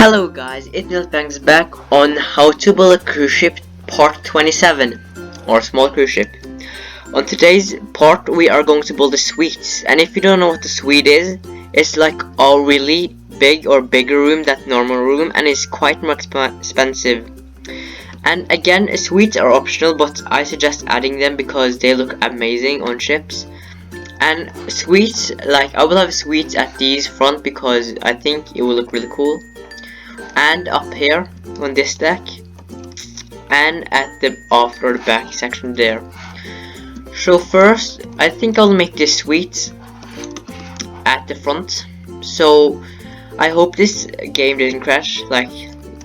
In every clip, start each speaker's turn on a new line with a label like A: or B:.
A: Hello guys, it's Nilbanks back on how to build a cruise ship part 27 or small cruise ship. On today's part we are going to build a suite, and if you don't know what a suite is, it's like a really big or bigger room than normal room, and it's quite more expensive. And again, suites are optional, but I suggest adding them because they look amazing on ships. And suites, like I will have suites at these front because I think it will look really cool, and up here on this deck, and at the off or the back section there. So first I think I'll make this suite at the front, so I hope this game didn't crash like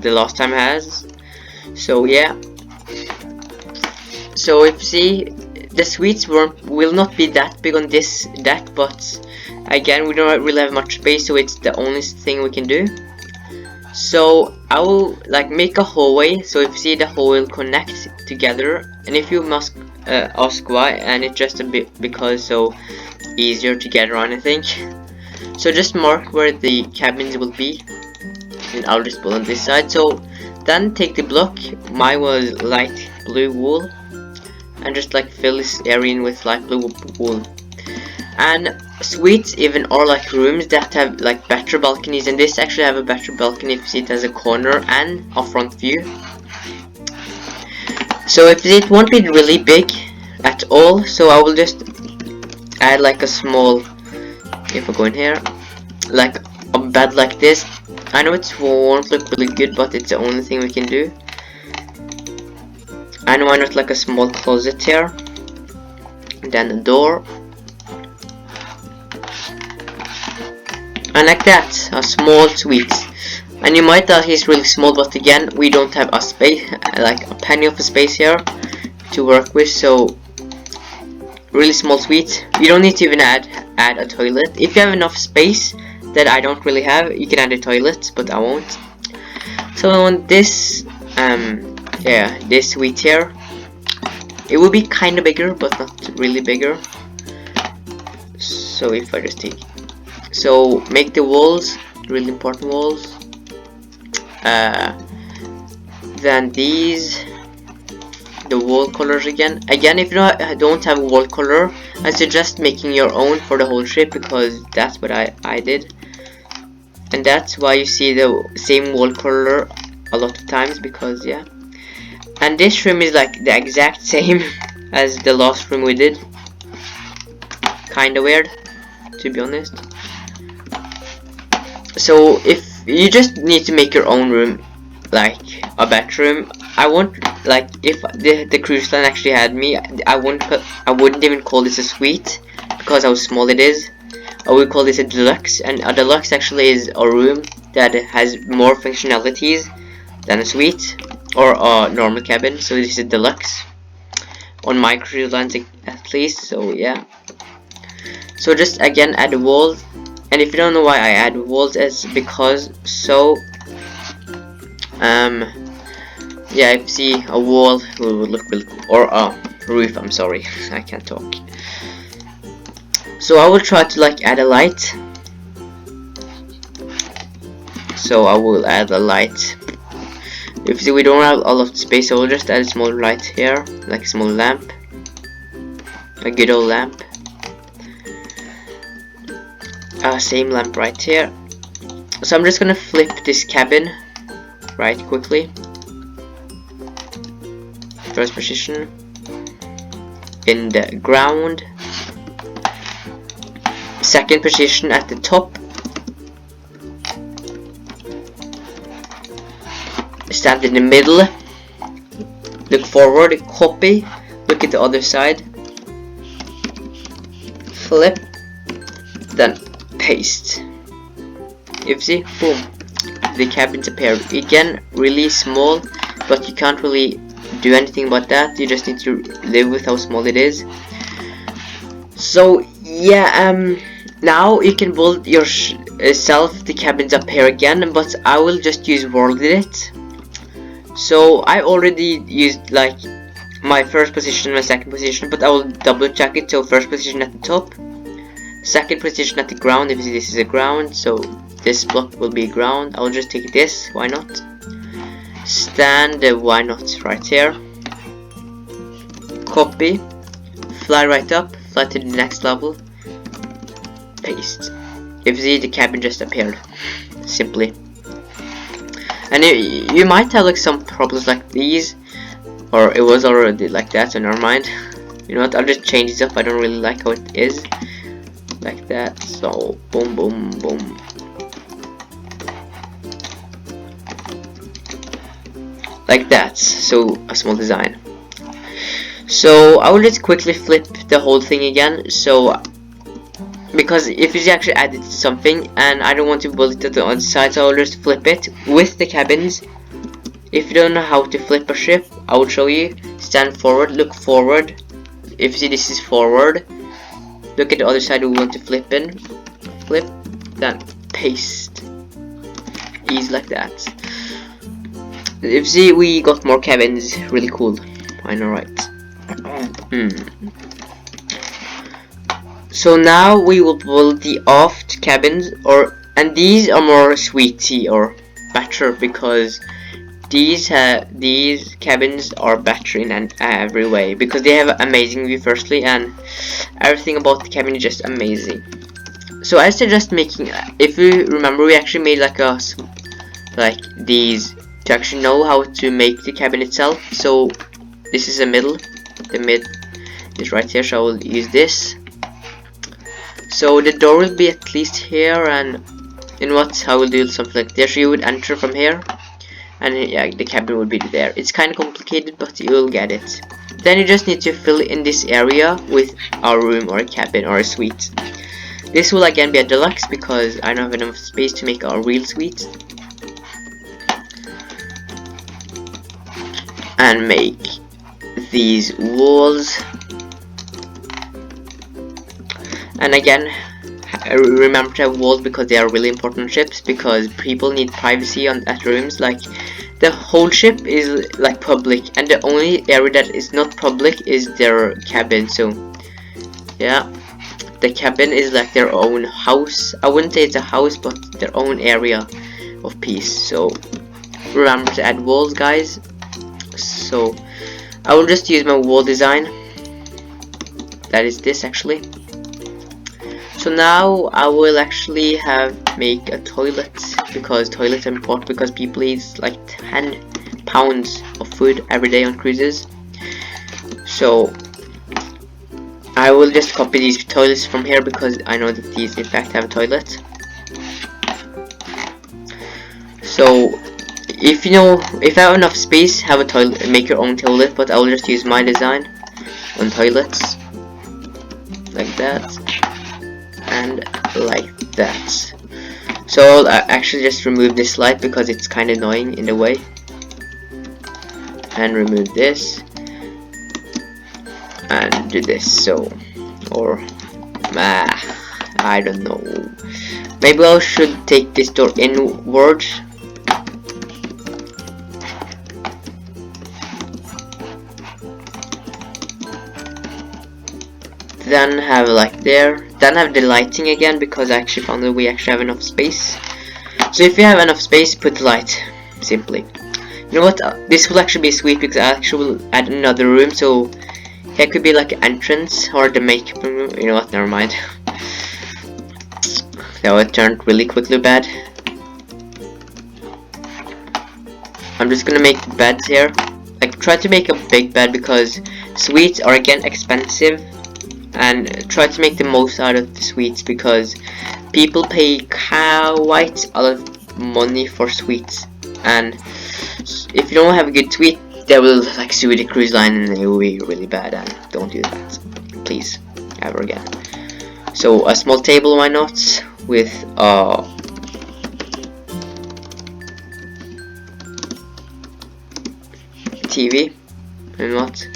A: the last time has. So yeah, so if you see, the suites will not be that big on this deck, but again we don't really have much space, so it's the only thing we can do. So I will like make a hallway, so if you see, the hallway will connect together, and if you must ask why, and it's just a bit because so easier to get around, I think. So just mark where the cabins will be, and I'll just put on this side. So then take the block, mine was light blue wool, and just like fill this area in with light blue wool. And suites even are like rooms that have like better balconies, and this actually have a better balcony if you see it as a corner and a front view. So if it won't be really big at all, so I will just add like a small, if I go in here, like a bed like this. I know it won't look really good, but it's the only thing we can do. And why not like a small closet here, and then a door, and like that, a small suite. And you might think it's really small, but again we don't have a space, like a penny of a space here to work with, so really small suite. You don't need to even add a toilet. If you have enough space that I don't really have, you can add a toilet, but I won't. So I want this yeah, this suite here. It will be kind of bigger, but not really bigger. So if I just take, so make the walls really important walls. Then these, the wall colors again. If you don't have a wall color, I suggest making your own for the whole ship, because that's what I did, and that's why you see the same wall color a lot of times, because yeah. And this room is like the exact same as the last room we did. Kinda weird, to be honest. So if you just need to make your own room, like a bedroom, I won't, like if the cruise line actually had me, I wouldn't even call this a suite because how small it is. I would call this a deluxe, and a deluxe actually is a room that has more functionalities than a suite or a normal cabin. So this is a deluxe on my cruise lines at least. So yeah, so just again add a wall. And if you don't know why I add walls, it's because so yeah, if you see, a wall will look really cool, or a roof, I'm sorry, I can't talk. So I will try to like add a light. So I will add a light. If you see, we don't have a lot of space, so we'll just add a small light here, like a small lamp, a good old lamp. Same lamp right here. So I'm just gonna flip this cabin right quickly. First position in the ground, second position at the top, stand in the middle, look forward, copy, look at the other side, flip, then paste. If you see, boom, the cabins appear again, really small, but you can't really do anything about that. You just need to live with how small it is. So yeah, now you can build yourself the cabins up here again, but I will just use world edit. So I already used like my first position, my second position, but I will double check it. So first position at the top, Second position at the ground. If you see, this is a ground, so this block will be ground. I'll just take this, why not? Stand, why not, right here. Copy, fly right up, fly to the next level, paste. If you see, the cabin just appeared, simply. And you might have like some problems like these, or it was already like that, so never mind. You know what, I'll just change this up. I don't really like how it is like that, so boom boom boom. Like that, so a small design. So I will just quickly flip the whole thing again, so because if you actually added something and I don't want to build it to the other side, so I'll just flip it with the cabins. If you don't know how to flip a ship, I will show you. Stand forward, look forward. If you see, this is forward. Look at the other side we want to flip in. Flip, then paste. Easy like that. If you see, we got more cabins. Really cool. I know, right? So now we will build the aft cabins, and these are more sweetie or better because these cabins are better in every way because they have amazing view firstly, and everything about the cabin is just amazing. So I suggest making, if you remember, we actually made like these to actually know how to make the cabin itself. So this is the mid is right here, so I will use this. So the door will be at least here, and in what I will do something like this. You would enter from here, and yeah, the cabin would be there. It's kind of complicated, but you will get it. Then you just need to fill in this area with a room or a cabin or a suite. This will again be a deluxe because I don't have enough space to make a real suite. And make these walls. And again, remember to have walls because they are really important ships, because people need privacy at rooms. Like the whole ship is like public, and the only area that is not public is their cabin. So yeah, the cabin is like their own house. I wouldn't say it's a house, but their own area of peace. So remember to add walls, guys. So I will just use my wall design. That is this actually. So now I will actually make a toilet, because toilets are important because people eat like 10 pounds of food every day on cruises. So I will just copy these toilets from here because I know that these in fact have a toilet. So if I have enough space, have a toilet, make your own toilet, but I will just use my design on toilets like that and like that. So I'll actually just remove this light because it's kind of annoying in the way, and remove this and do this. So, or I don't know, maybe I should take this door inward. Then have like there, then have the lighting again, because I actually found that we actually have enough space. So if you have enough space, put the light, simply. You know what, this will actually be sweet because I actually will add another room, so here could be like an entrance or the makeup room. You know what, never mind. So it turned really quickly bad. I'm just gonna make beds here. Like, try to make a big bed because suites are again expensive, and try to make the most out of the suites because people pay quite a lot of money for suites, and if you don't have a good suite, they will like sue the cruise line and it will be really bad, and don't do that, please, ever again. So a small table, why not, with TV, and what?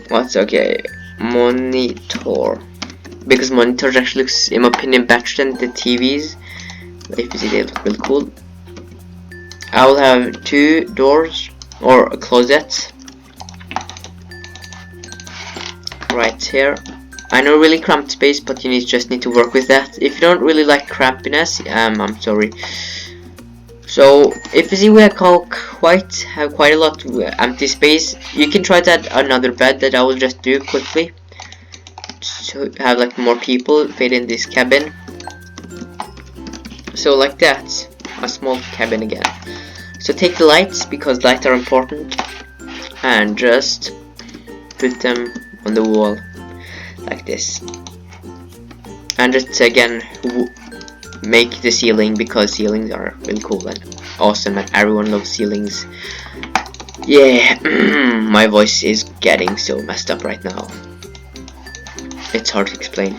A: What's okay? Monitor, because monitors actually looks, in my opinion, better than the TVs. If you see, they look really cool. I will have 2 doors or a closet. right here. I know, really cramped space, but you just need to work with that. If you don't really like crampiness, I'm sorry. So if you see we have quite a lot of empty space, you can try to add another bed that I will just do quickly to have like more people fit in this cabin. So like that, a small cabin again. So take the lights, because lights are important, and just put them on the wall like this, and just again make the ceiling, because ceilings are really cool and awesome and everyone loves ceilings. Yeah. My voice is getting so messed up right now, it's hard to explain.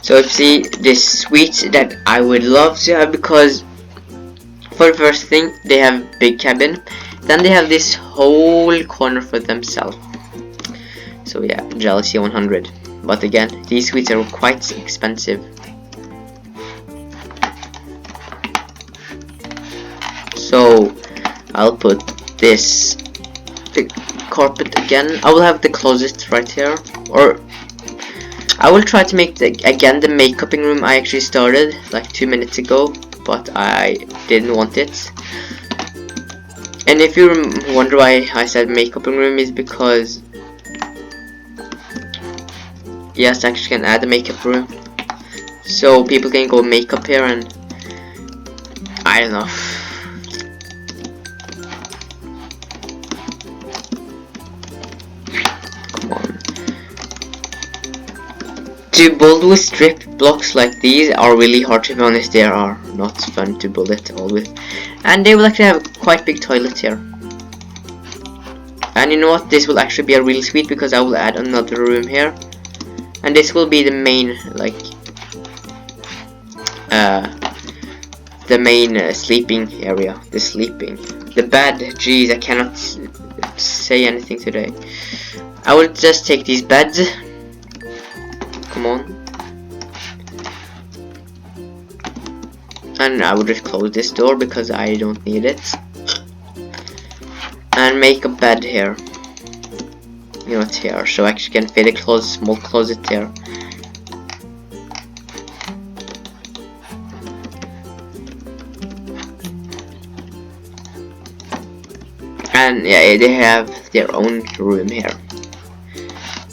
A: So if you see this suite that I would love to have, because for the first thing they have big cabin, then they have this whole corner for themselves. So yeah, jealousy 100. But again, these suites are quite expensive. So I'll put this carpet again. I will have the closet right here, or I will try to make again the makeuping room I actually started like 2 minutes ago, but I didn't want it. And if you wonder why I said makeuping room, is because yes, I actually can add a makeup room, so people can go makeup here, and I don't know. Come on. To build with stripped blocks like these are really hard, to be honest. They are not fun to build it all with, and they will actually have a quite big toilet here. And you know what, this will actually be a real suite, because I will add another room here, and this will be the main, like the main sleeping area. The bed. Jeez, I cannot say anything today. I will just take these beds. Come on. And I will just close this door because I don't need it. And make a bed here. You know, it's here, so I actually can fit a small closet here. And yeah, they have their own room here.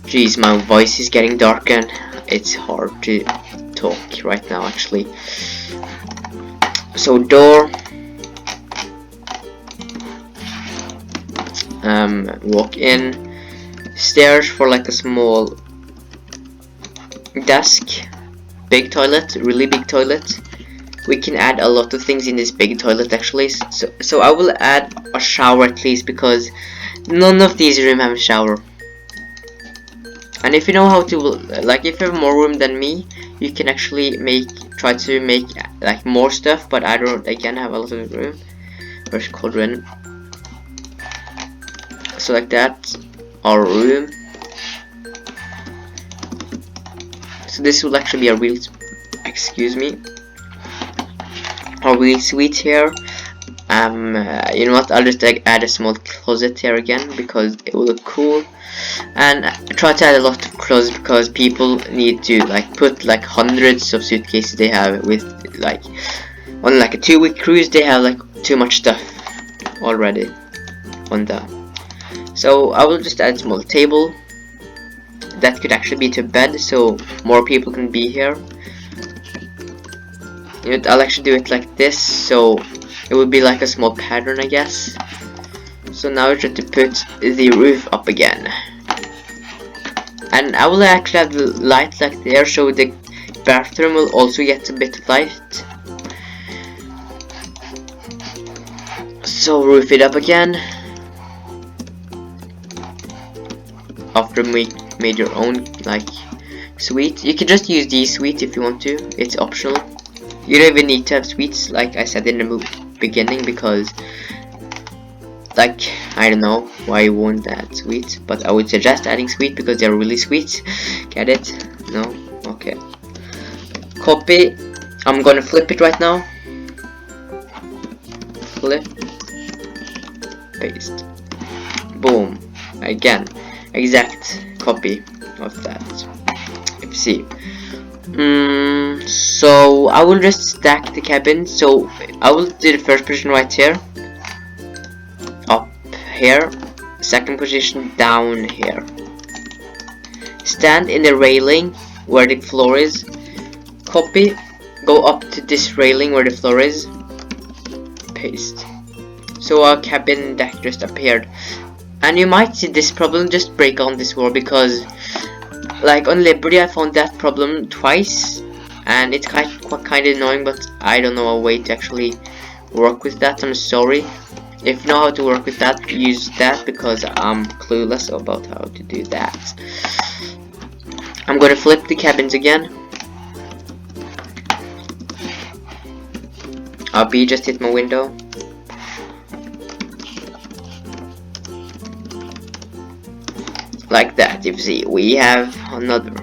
A: Jeez, my voice is getting dark and it's hard to talk right now actually. So door, walk in, stairs for like a small desk, big toilet, really big toilet. We can add a lot of things in this big toilet actually, so I will add a shower at least, because none of these rooms have a shower. And if you know how to, like, if you have more room than me, you can actually try to make like more stuff, but I don't again have a lot of room. Where's cauldron? So like that, our room. So this will actually be a real, excuse me, a real suite here. You know what, I'll just add a small closet here again because it will look cool. And try to add a lot of clothes, because people need to like put like hundreds of suitcases they have with, like, on like a 2-week cruise. They have like too much stuff already on that. So I will just add a small table that could actually be to bed, so more people can be here. You know, I'll actually do it like this, so it will be like a small pattern, I guess. So now I try to put the roof up again, and I will actually have the light like there, so the bathroom will also get a bit of light. So roof it up again. After we made your own like suite, you can just use these suites if you want to. It's optional. You don't even need to have suites, like I said in the beginning, because, like, I don't know why you won't add suite, but I would suggest adding suite because they're really sweet. Get it? No? Okay. Copy. I'm gonna flip it right now. Flip. Paste. Boom. Again. Exact copy. of that. If you see. So I will just stack the cabins. So I will do the first position right here, up here, second position down here. Stand in the railing where the floor is. Copy, go up to this railing where the floor is. Paste. So our cabin deck just appeared. And you might see this problem just break on this wall, because like on Liberty I found that problem twice, and it's kind of annoying, but I don't know a way to actually work with that. I'm sorry. If you know how to work with that, use that, because I'm clueless about how to do that. I'm gonna flip the cabins again. B just hit my window. Like that. If you see, we have another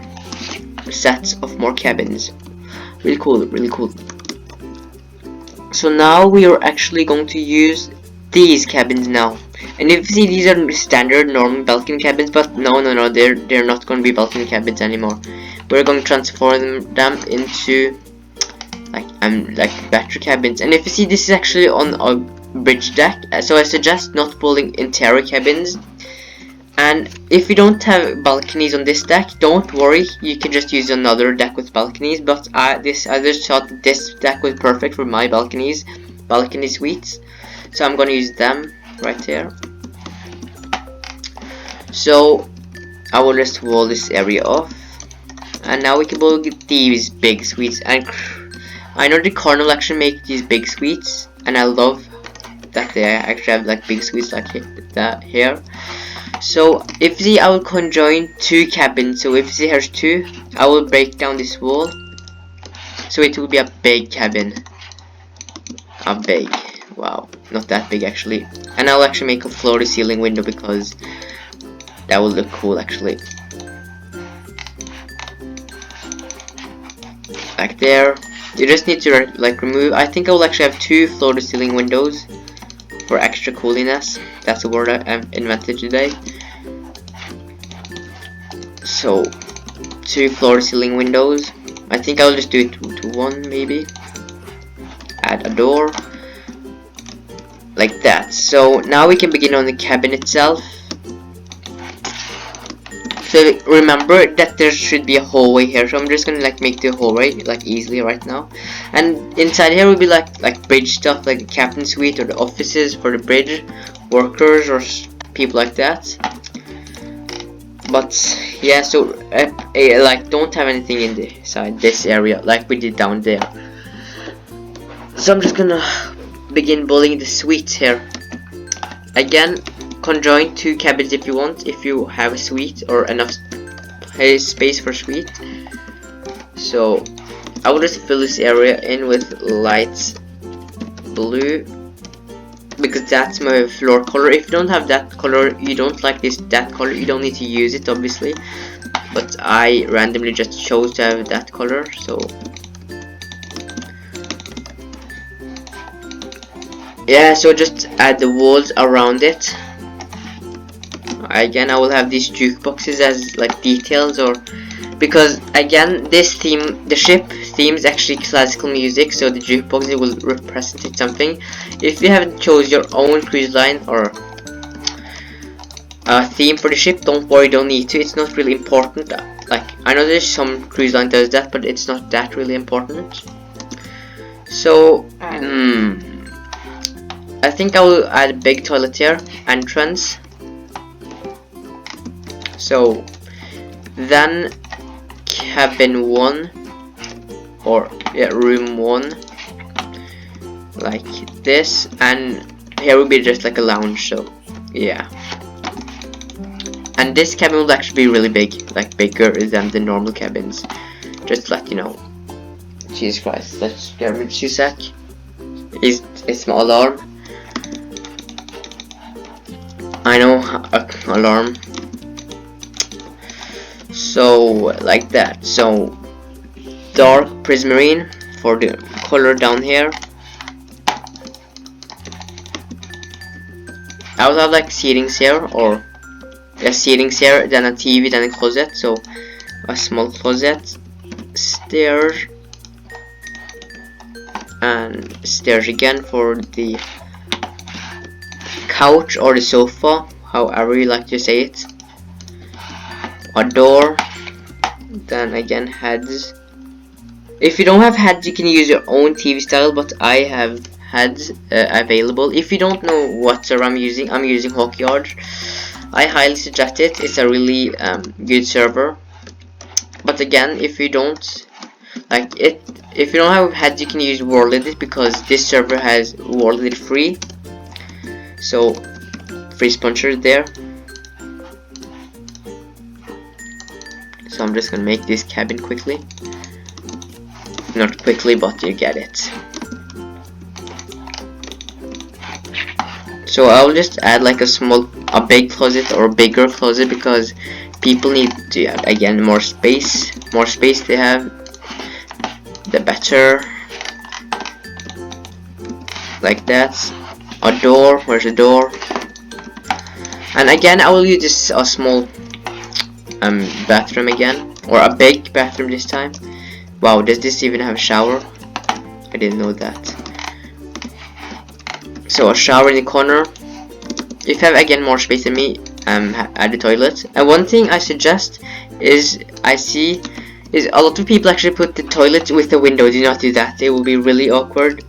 A: set of more cabins. Really cool, really cool. So now we are actually going to use these cabins now. And if you see, these are standard normal balcony cabins, but no, they're not going to be balcony cabins anymore. We're going to transform them into like battery cabins. And if you see, this is actually on a bridge deck, so I suggest not building interior cabins. And if you don't have balconies on this deck, don't worry, you can just use another deck with balconies. But I just thought this deck was perfect for my balcony suites, so I'm gonna use them right here. So I will just wall this area off, and now we can build these big suites. And I know the Carnival actually make these big suites, and I love that they actually have like big suites like that here. So if you see, I will conjoin two cabins. So if you see, here's two, I will break down this wall, so it will be a big cabin. A big, wow, not that big actually. And I'll actually make a floor to ceiling window, because that will look cool actually. Like there. You just need to like remove, I think I will actually have two floor to ceiling windows for extra cooliness. That's a word I invented today. So two floor to ceiling windows. I think I'll just do it to one maybe. Add a door. Like that. So now we can begin on the cabin itself. So remember that there should be a hallway here, so I'm just gonna like make the hallway like easily right now. And inside here will be like bridge stuff, like the captain suite or the offices for the bridge workers or people like that. But yeah, so like don't have anything inside this area like we did down there. So I'm just gonna begin building the suites here. Again, conjoin two cabins if you want, if you have a suite or enough space for suite. So I will just fill this area in with light blue, because that's my floor color. If you don't have that color, you don't like that color, you don't need to use it obviously, but I randomly just chose to have that color. So yeah, so just add the walls around it. Again, I will have these jukeboxes as like details, or because again this theme, the ship theme is actually classical music, so the jukebox will represent something. If you haven't chose your own cruise line or theme for the ship, don't worry, don't need to. It's not really important. Like I know there's some cruise line does that, but it's not that really important. So I think I will add a big toilet here, entrance. So then cabin 1, or yeah, room 1, like this, and here will be just like a lounge. So yeah, and this cabin will actually be really big, like bigger than the normal cabins, just like, you know. Jesus Christ, let's get rid of Susak. It's my alarm. I know, alarm. So like that. So dark prismarine for the color down here. I will have like seatings here, or seatings here, then a TV, then a closet. So a small closet, stairs, and stairs again for the couch or the sofa, however you like to say it. A door, then again heads. If you don't have heads, you can use your own TV style, but I have heads available. If you don't know what server I'm using Hockey Yards. I highly suggest it. It's a really good server. But again, if you don't like it, if you don't have heads, you can use World Edit, because this server has World Edit free. So free sponsor there. So I'm just gonna make this cabin quickly. Not quickly, but you get it. So I'll just add like a big closet or a bigger closet, because people need to have, again, more space. More space they have, the better. Like that. A door. Where's the door? And again, I will use this a small bathroom again, or a big bathroom this time. Wow, does this even have a shower? I didn't know that. So a shower in the corner. If you have again more space than me, add the toilet. And one thing I suggest is, is a lot of people actually put the toilet with the window. Do not do that. It will be really awkward.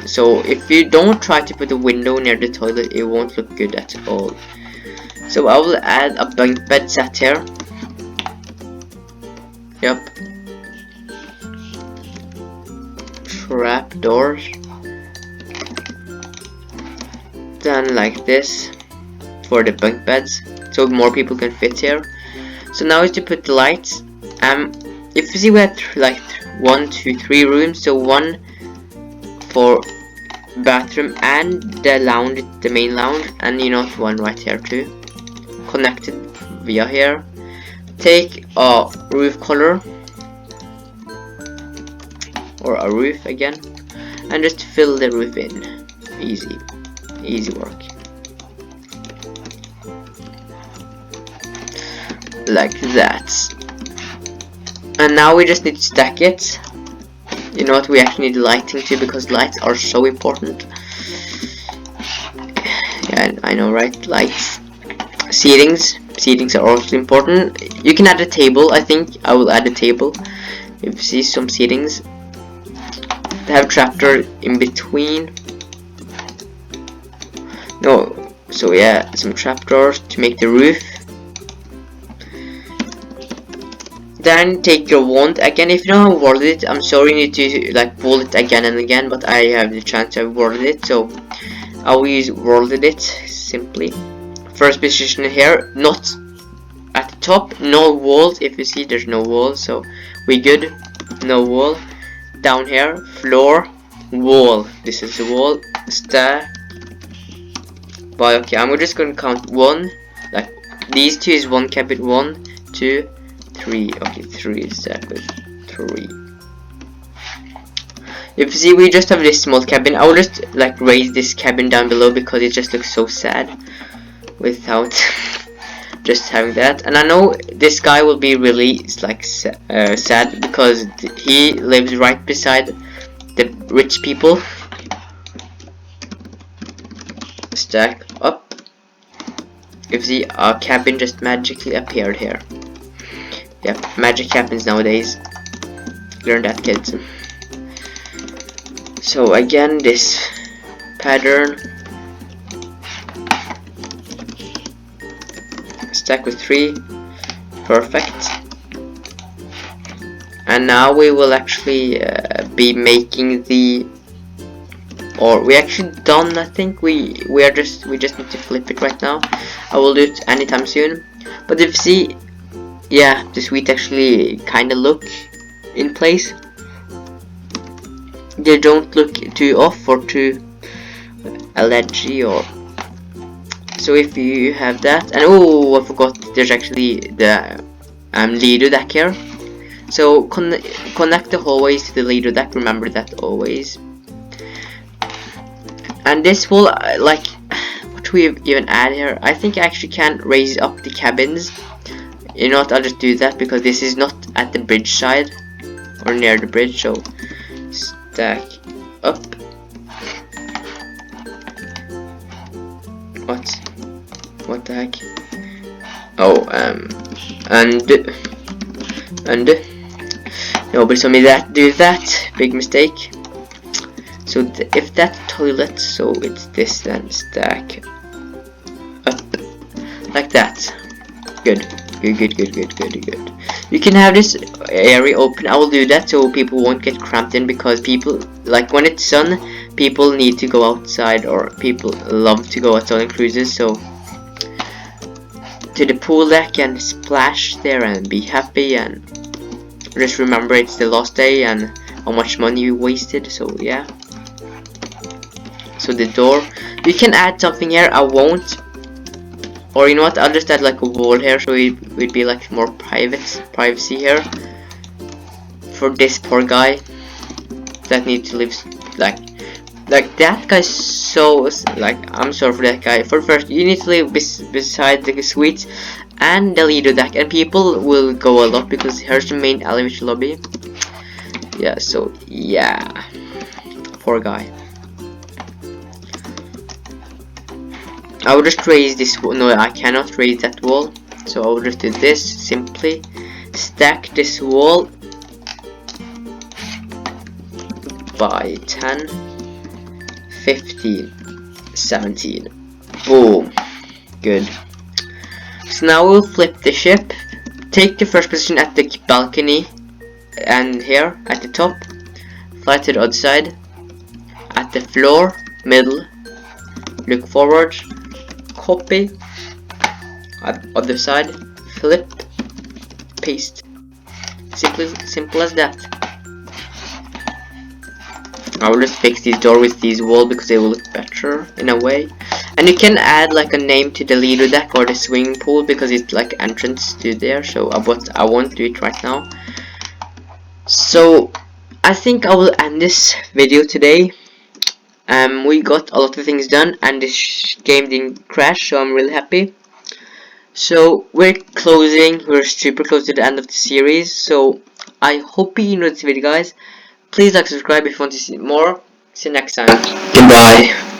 A: So if you don't try to put the window near the toilet, it won't look good at all. So I will add a bunk bed set here. Yep. Trap doors. Then like this for the bunk beds, so more people can fit here. So now is to put the lights. If you see, we have like 1, 2, 3 rooms. So one for bathroom and the lounge, the main lounge, and one right here too, connected via here. Take a roof color or a roof again, and just fill the roof in. Easy work. Like that. And now we just need to stack it. You know what, we actually need lighting too, because lights are so important. Yeah, I know, right? Lights. Seatings are also important. You can add a table. I think I will add a table. If you see some seatings, they have trapdoor in between. No, so yeah, some trapdoors to make the roof. Then take your wand again. If you don't have worded it, I'm sorry, you need to like word it again and again, but I have the chance to have worded it, so I will use worded it simply. First position here, not at the top, no walls. If you see, there's no walls, so we good. No wall. Down here, floor, wall. This is the wall. Stair. But okay, I'm just gonna count 1. Like these two is 1 cabin. 1, 2, 3. Okay, 3 is stacked with 3. If you see, we just have this small cabin. I will just like raise this cabin down below, because it just looks so sad without just having that. And I know this guy will be really like sad, because he lives right beside the rich people. Stack up. If you see, our cabin just magically appeared here. Yep, magic happens nowadays. Learn that, kids. So again, this pattern. Stack with 3. Perfect. And now we will actually be making the, or we actually done. I think we just need to flip it right now. I will do it anytime soon. But if you see, yeah, the suite actually kind of look in place. They don't look too off or too edgy, or so. If you have that, and oh, I forgot, there's actually the leader deck here. So connect the hallways to the leader deck. Remember that always. And this will like, what to even add here, I think I actually can raise up the cabins. You know what, I'll just do that because this is not at the bridge side or near the bridge, so stack up. What the heck? Oh, and nobody told me that. Do that. Big mistake. So if that toilet, so it's this then, stack up like that. Good. You can have this area open. I will do that so people won't get cramped in, because people, like when it's sun, people need to go outside, or people love to go outside on cruises, so to the pool deck and splash there and be happy, and just remember it's the last day and how much money you wasted. So yeah, so the door, you can add something here. I won't, or you know what, I'll just add like a wall here, so it would be like more privacy here for this poor guy that needs to live like that guy. So like, I'm sorry for that guy. For first, you need to live beside the suites and the leader deck, and people will go a lot because here's the main elevator lobby. Yeah, so yeah, poor guy. I will just raise this wall. No, I cannot raise that wall, so I will just do this. Simply stack this wall by 10, 15, 17. Boom. Good. So now we'll flip the ship, take the first position at the balcony, and here at the top, fly to the other side, at the floor, middle, look forward, copy, at other side, flip, paste. Simple as that. I will just fix these doors with these walls because they will look better in a way. And you can add like a name to the leader deck or the swimming pool because it's like entrance to there. So but I won't do it right now. So I think I will end this video today. We got a lot of things done and this game didn't crash, so I'm really happy. So we're super close to the end of the series. So I hope you enjoyed this video, guys. Please like, subscribe if you want to see more. See you next time. Goodbye.